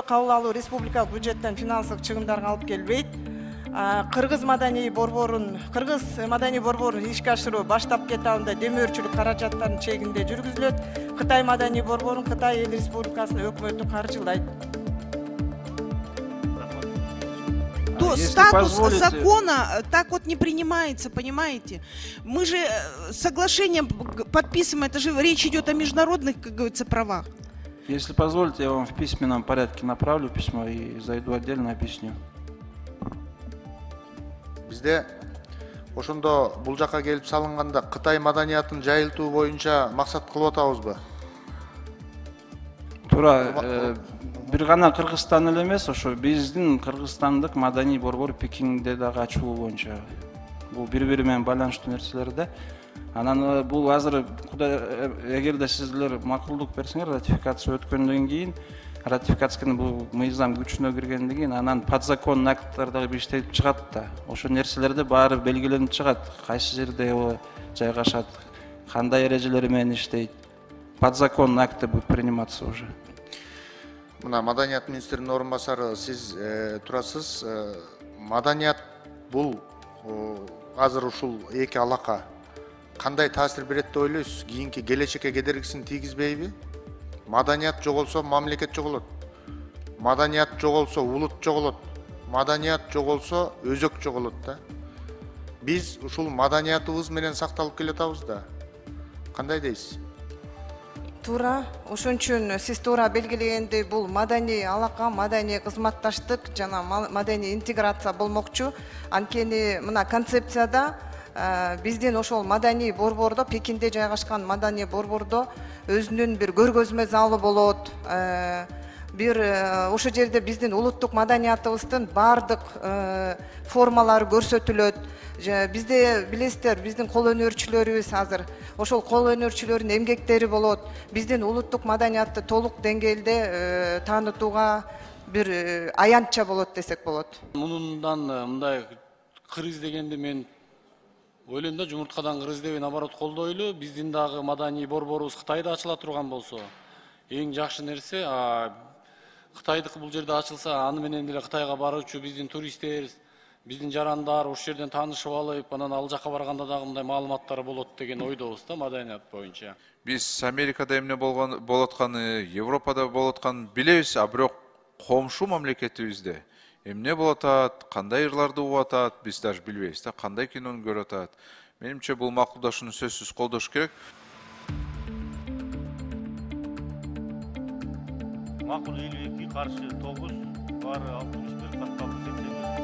кабыл алуу республикалык бюджеттен финансылык чыгымдарга алып келбейт. Кыргыз маданий борборун ишке ашыруу баштапкы этабында демөөрчүлүк каражаттарынын чегинде жүргүзүлөт. Кытай маданий борборун Кытай Эл Республикасынын өкмөтү каржылайт. То статус закона так вот не принимается, понимаете? Мы же соглашением подписываем, это же речь идет о международных, как говорится, правах. Если позволите, я вам в письменном порядке направлю письмо и зайду отдельно объясню. Бизде ошондо бул жака келип салынганда Кытай маданиятын жайылтуу боюнча максат кылып атабызбы? Туура, бир гана Кыргызстан эле эмес, ошо биздин кыргызстандык маданий борбор Пекинде дагы ачуу боюнча. Бул бири-бири менен байланыштуу нерселер да. Анан бул азыр эгерде сиздер макулдук берсеңер, ратификация өткөндөн кийин, ратификацияны бул мыйзам күчүнө киргенден кийин анан подзаконный акттар дагы иштелип чыгат да. Ошо нерселерде баары белгиленип чыгат. Кайсы жерде жайгашат, кандай эрежелер менен иштейт. Подзаконный акты будут приниматься уже. Мына маданият министринин орун басары сиз турасыз. Маданият бул азыр ушул эки алака кандай таасир берет деп ойлойсуз? Кийинки келечекке кедергисин тийгизбейби? Маданият жоголсо мамлекет жоголот. Маданият жоголсо улут жоголот. Маданият жоголсо өзөк жоголот да. Биз ушул маданиятыбыз менен сакталып келатабыз да. Кандай дейсиз? Туура, ошон үчүн сиз туура белгилегендей бул маданий алака, маданий кызматташтык жана маданий интеграция болмокчу. Анткени мына концепцияда биздин ошол маданий борбордо, Пекинде жайгашкан маданий борбордо өзүнүн бир көргөзмө залы болот. Бир ошол жерде биздин улуттук маданиятыбыздын баардык формалары көрсөтүлөт. Бизде билесиздер, биздин кол өнөрчүлөрүбүз азыр ошол кол өнөрчүлөрдүн эмгектери болот. Биздин улуттук маданиятты толук деңгээлде таанытууга бир аянтча болот десек болот. Мунундан мындай кыр издегенди мен ойлойм да, жумурткадан кыр издебей наоборот колдойлу. Биздин дагы маданий борборубуз Кытайда ачыла турган болсо, эң жакшы нерсе Кытайдыкы бул жерде ачылса, аны менен деле Кытайга баруучу биздин туристтер, биздин жарандар ошол жерден таанышып алып, анан ал жака барганда дагы мындай маалыматтар болот деген ойдобуз да, маданият боюнча. Биз Америкада эмне болуп атканы, Европада болуп атканын билебиз, а бирок комшу мамлекетибизде эмне болуп атат, кандай ырларды угуп атат, биз даже билбейбиз да, кандай кинону көрүп атат. Менимче бул макулдашууну сөзсүз колдош керек. Макул 52 каршы 9, бары 61 катталып 80.